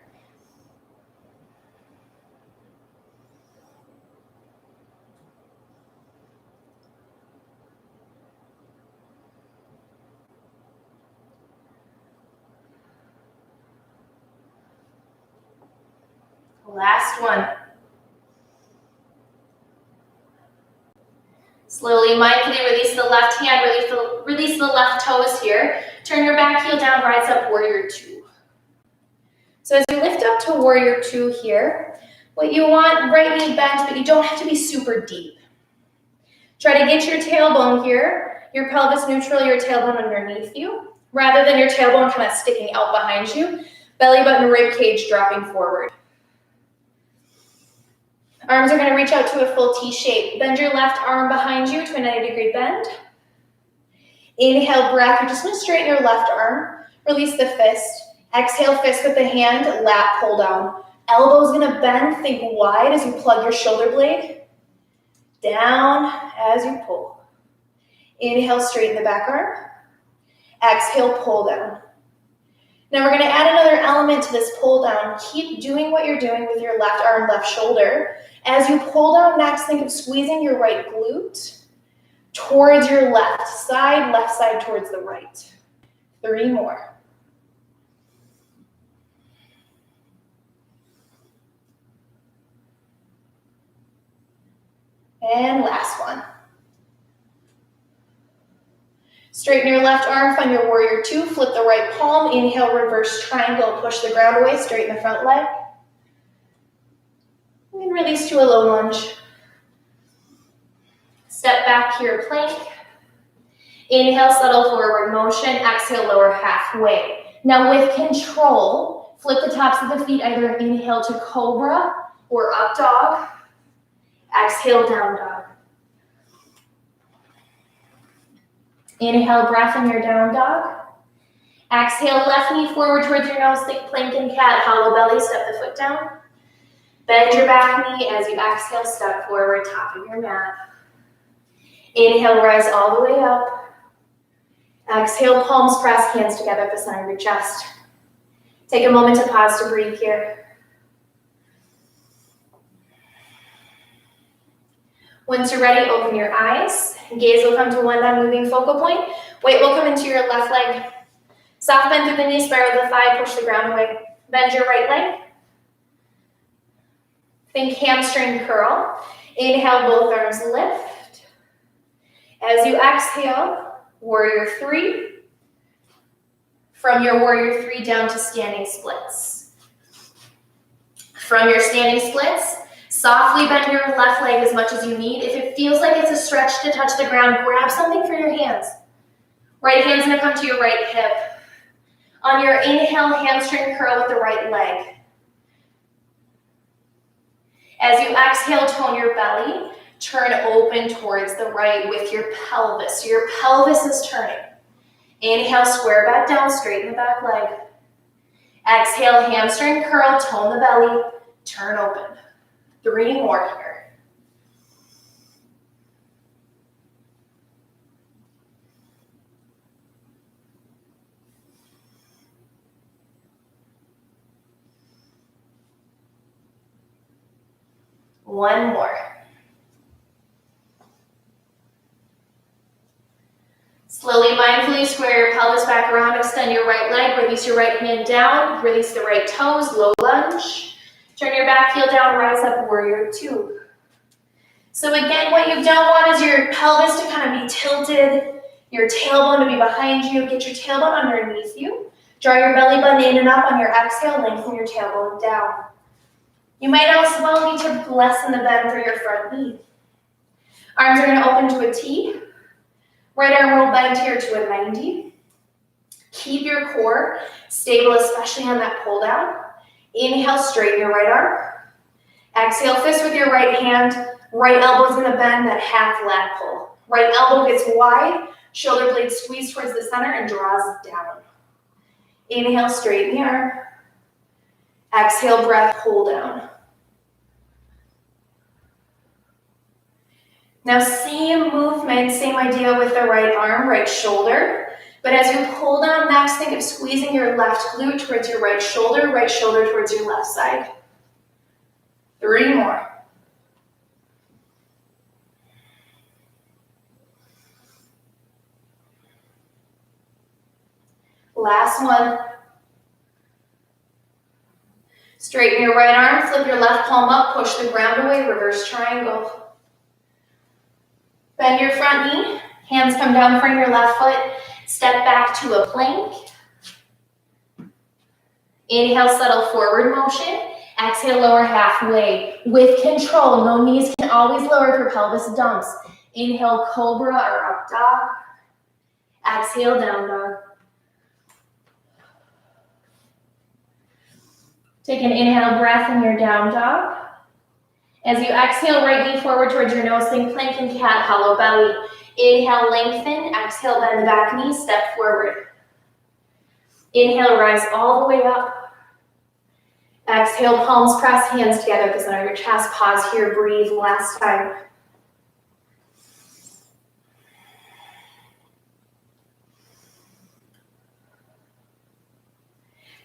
Last one. Slowly, mindfully release the left hand, release the left toes here. Turn your back heel down, rise up, warrior 2. So as you lift up to warrior 2 here, what you want, right knee bent, but you don't have to be super deep. Try to get your tailbone here, your pelvis neutral, your tailbone underneath you, rather than your tailbone kind of sticking out behind you. Belly button, rib cage dropping forward. Arms are going to reach out to a full T shape. Bend your left arm behind you to a 90-degree bend. Inhale, breath. You're just going to straighten your left arm. Release the fist. Exhale, fist with the hand. Lat pull down. Elbow's going to bend. Think wide as you plug your shoulder blade. Down as you pull. Inhale, straighten the back arm. Exhale, pull down. Now we're going to add another element to this pull down. Keep doing what you're doing with your left arm, left shoulder. As you pull down next, think of squeezing your right glute towards your left side towards the right. 3 more. And last one. Straighten your left arm, find your warrior 2, flip the right palm, inhale, reverse triangle, push the ground away, straighten the front leg. And release to a low lunge. Step back to your plank. Inhale, settle forward motion, exhale, lower halfway. Now with control, flip the tops of the feet, either inhale to cobra or up dog. Exhale, down dog. Inhale, breath in your down dog. Exhale, left knee forward towards your nose, think plank and cat, hollow belly, step the foot down. Bend your back knee as you exhale, step forward, top of your mat. Inhale, rise all the way up. Exhale, palms press, hands together at the center of your chest. Take a moment to pause to breathe here. Once you're ready, open your eyes. Gaze will come to one non-moving focal point. Weight will come into your left leg. Soft bend through the knee, spiral the thigh, push the ground away. Bend your right leg. Think hamstring curl. Inhale, both arms lift. As you exhale, warrior 3. From your warrior 3 down to standing splits. From your standing splits, softly bend your left leg as much as you need. If it feels like it's a stretch to touch the ground, grab something for your hands. Right hand's gonna come to your right hip. On your inhale, hamstring curl with the right leg. As you exhale, tone your belly. Turn open towards the right with your pelvis. So your pelvis is turning. Inhale, square back down, straighten the back leg. Exhale, hamstring curl, tone the belly, turn open. 3 more here. One more. Slowly, mindfully square your pelvis back around, extend your right leg, release your right hand down, release the right toes, low lunge. Turn your back heel down, rise up, warrior 2. So again, what you don't want is your pelvis to kind of be tilted, your tailbone to be behind you. Get your tailbone underneath you. Draw your belly button in and up on your exhale, lengthen your tailbone down. You might as well need to lessen the bend for your front knee. Arms are going to open to a T. Right arm will bend here to a 90. Keep your core stable, especially on that pull down. Inhale, straighten your right arm. Exhale, fist with your right hand. Right elbow's gonna bend, that half lat pull. Right elbow gets wide, shoulder blade squeeze towards the center and draws down. Inhale, straighten the arm. Exhale, breath, pull down. Now same movement, same idea with the right arm, right shoulder. But as you pull down next, think of squeezing your left glute towards your right shoulder towards your left side. 3 more. Last one. Straighten your right arm, flip your left palm up, push the ground away, reverse triangle. Bend your front knee, hands come down in front of your left foot, step back to a plank. Inhale, settle forward motion. Exhale, lower halfway. With control, no knees can always lower if your pelvis dumps. Inhale, cobra or up dog. Exhale, down dog. Take an inhale breath in your down dog. As you exhale, right knee forward towards your nose, think plank and cat, hollow belly. Inhale, lengthen. Exhale, bend the back knee, step forward. Inhale, rise all the way up. Exhale, palms press, hands together at the center of your chest. Pause here, breathe, last time.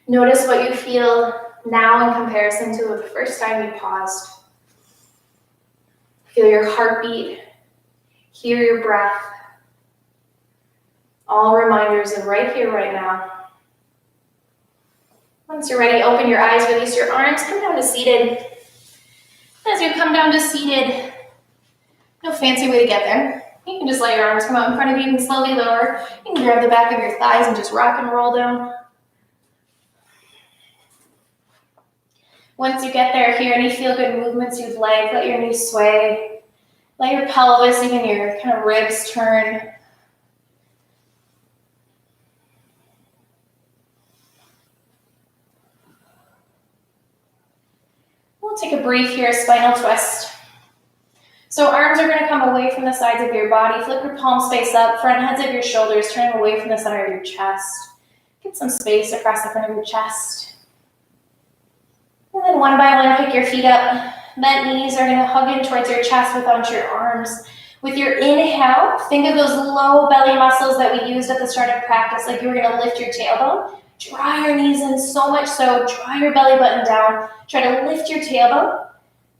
Notice what you feel now in comparison to the first time you paused. Feel your heartbeat, hear your breath. All reminders of right here, right now. Once you're ready, open your eyes, release your arms, come down to seated. As you come down to seated, no fancy way to get there. You can just let your arms come out in front of you and slowly lower. You can grab the back of your thighs and just rock and roll down. Once you get there, hear any feel-good movements you'd like. Let your knees sway. Let your pelvis, even your kind of ribs turn. We'll take a brief here, spinal twist. So arms are going to come away from the sides of your body. Flip your palms face up, front heads of your shoulders, turn away from the center of your chest. Get some space across the front of your chest. And then one by one, pick your feet up. Bent knees are going to hug in towards your chest without your arms. With your inhale, think of those low belly muscles that we used at the start of practice, like you were going to lift your tailbone. Draw your knees in so much so, draw your belly button down. Try to lift your tailbone.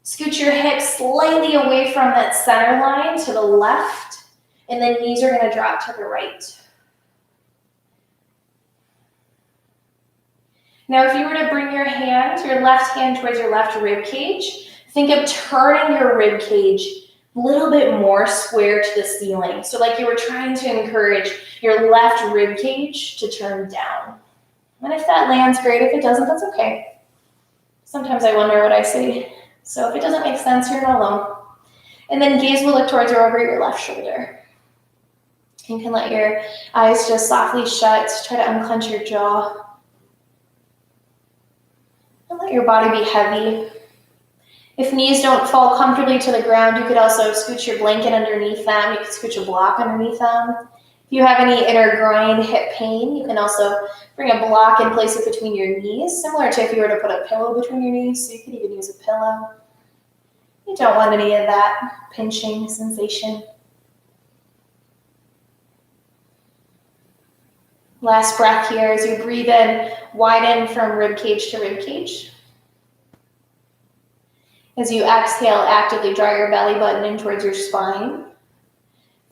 Scoot your hips slightly away from that center line to the left, and then knees are going to drop to the right. Now, if you were to bring your left hand towards your left rib cage, think of turning your rib cage a little bit more square to the ceiling. So like you were trying to encourage your left rib cage to turn down. And if that lands, great. If it doesn't, that's okay. Sometimes I wonder what I say. So if it doesn't make sense, you're not alone. And then gaze will look towards or over your left shoulder. You can let your eyes just softly shut. Try to unclench your jaw. And let your body be heavy. If knees don't fall comfortably to the ground, you could also scooch your blanket underneath them. You could scooch a block underneath them. If you have any inner groin, hip pain, you can also bring a block and place it between your knees, similar to if you were to put a pillow between your knees, so you could even use a pillow. You don't want any of that pinching sensation. Last breath here as you breathe in, widen from rib cage to rib cage. As you exhale, actively draw your belly button in towards your spine.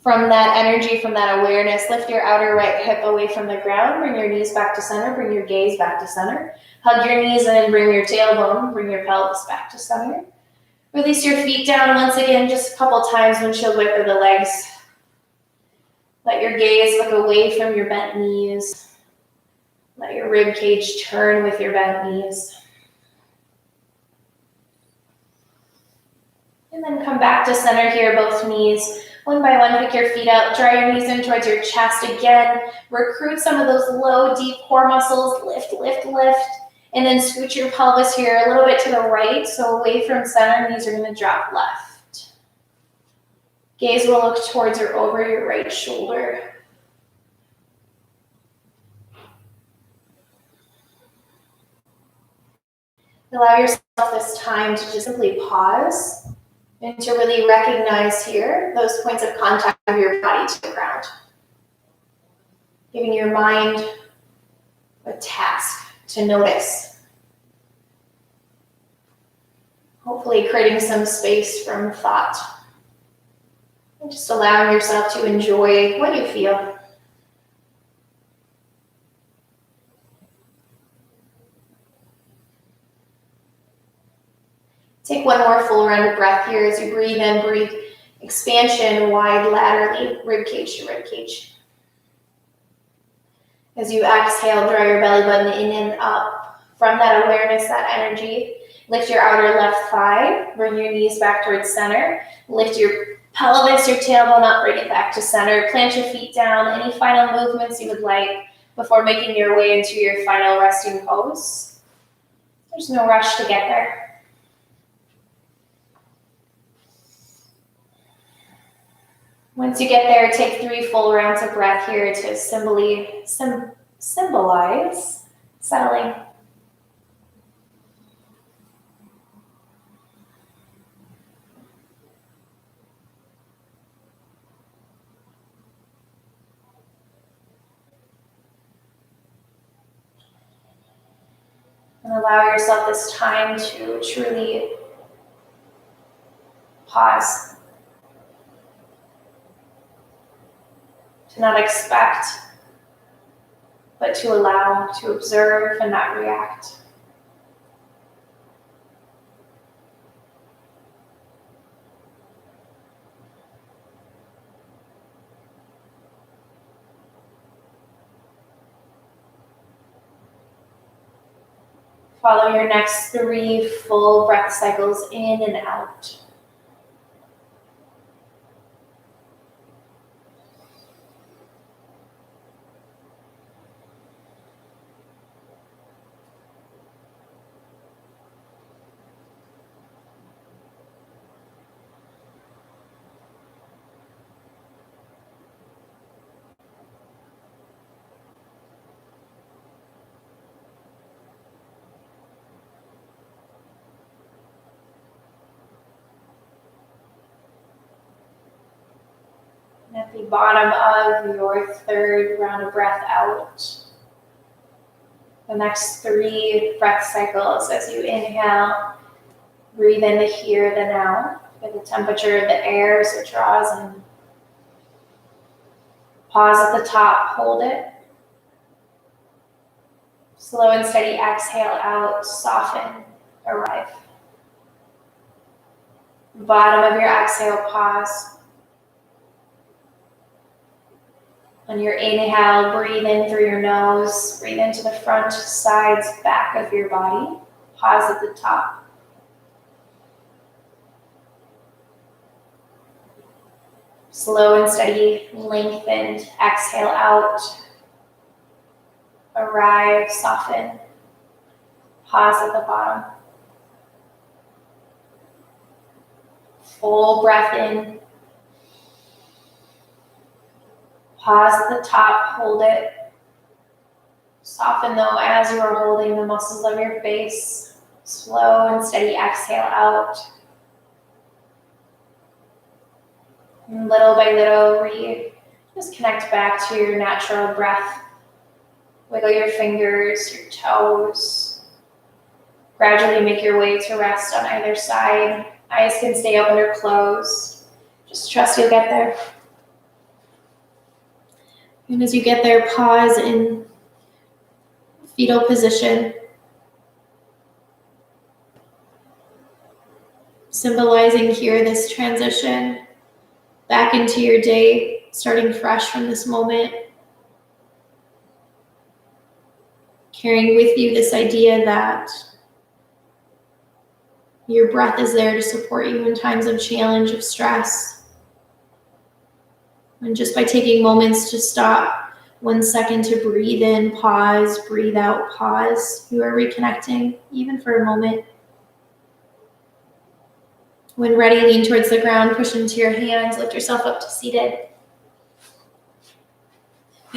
From that energy, from that awareness, lift your outer right hip away from the ground. Bring your knees back to center. Bring your gaze back to center. Hug your knees in. Bring your tailbone. Bring your pelvis back to center. Release your feet down once again, just a couple times, windshield wiper the legs. Let your gaze look away from your bent knees. Let your rib cage turn with your bent knees. And then come back to center here, both knees. One by one, pick your feet up, draw your knees in towards your chest again. Recruit some of those low, deep core muscles. Lift, lift, lift. And then scoot your pelvis here a little bit to the right. So away from center, knees are going to drop left. Gaze will look towards or over your right shoulder. Allow yourself this time to just simply pause and to really recognize here those points of contact of your body to the ground. Giving your mind a task to notice. Hopefully creating some space from thought. And just allowing yourself to enjoy what you feel. Take one more full round of breath here as you breathe in, breathe expansion wide laterally, rib cage to rib cage. As you exhale, draw your belly button in and up. From that awareness, that energy, lift your outer left thigh, bring your knees back towards center, lift your pelvis, your tailbone up, bring it back to center, plant your feet down, any final movements you would like before making your way into your final resting pose. There's no rush to get there. Once you get there, take 3 full rounds of breath here to symbolize settling. And allow yourself this time to truly pause. To not expect, but to allow, to observe and not react. Follow your next 3 full breath cycles in and out. And at the bottom of your 3rd round of breath out, the next 3 breath cycles as you inhale, breathe in the here, the now, with the temperature of the air, so draws in. Pause at the top, hold it. Slow and steady exhale out, soften, arrive. Bottom of your exhale, pause. On your inhale, breathe in through your nose, breathe into the front, sides, back of your body. Pause at the top. Slow and steady, lengthened, exhale out. Arrive, soften. Pause at the bottom. Full breath in. Pause at the top, hold it. Soften though as you are holding the muscles of your face. Slow and steady exhale out. And little by little, just connect back to your natural breath. Wiggle your fingers, your toes. Gradually make your way to rest on either side. Eyes can stay open or closed. Just trust you'll get there. And as you get there, pause in fetal position, symbolizing here this transition back into your day, starting fresh from this moment, carrying with you this idea that your breath is there to support you in times of challenge, of stress. And just by taking moments to stop 1 second to breathe in, pause, breathe out, pause, you are reconnecting, even for a moment. When ready, lean towards the ground, push into your hands, lift yourself up to seated.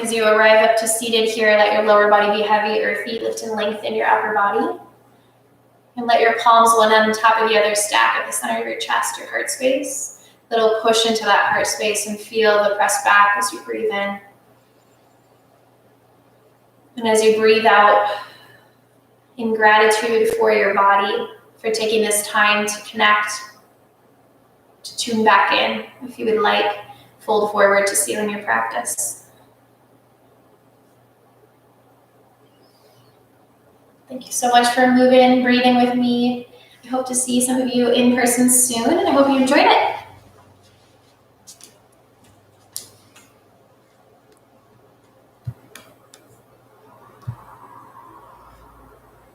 As you arrive up to seated here, let your lower body be heavy, earthy, lift and lengthen your upper body. And let your palms one on top of the other stack at the center of your chest, your heart space. Little push into that heart space and feel the press back as you breathe in. And as you breathe out, in gratitude for your body, for taking this time to connect, to tune back in. If you would like, fold forward to seal in your practice. Thank you so much for moving, breathing with me. I hope to see some of you in person soon, and I hope you enjoyed it.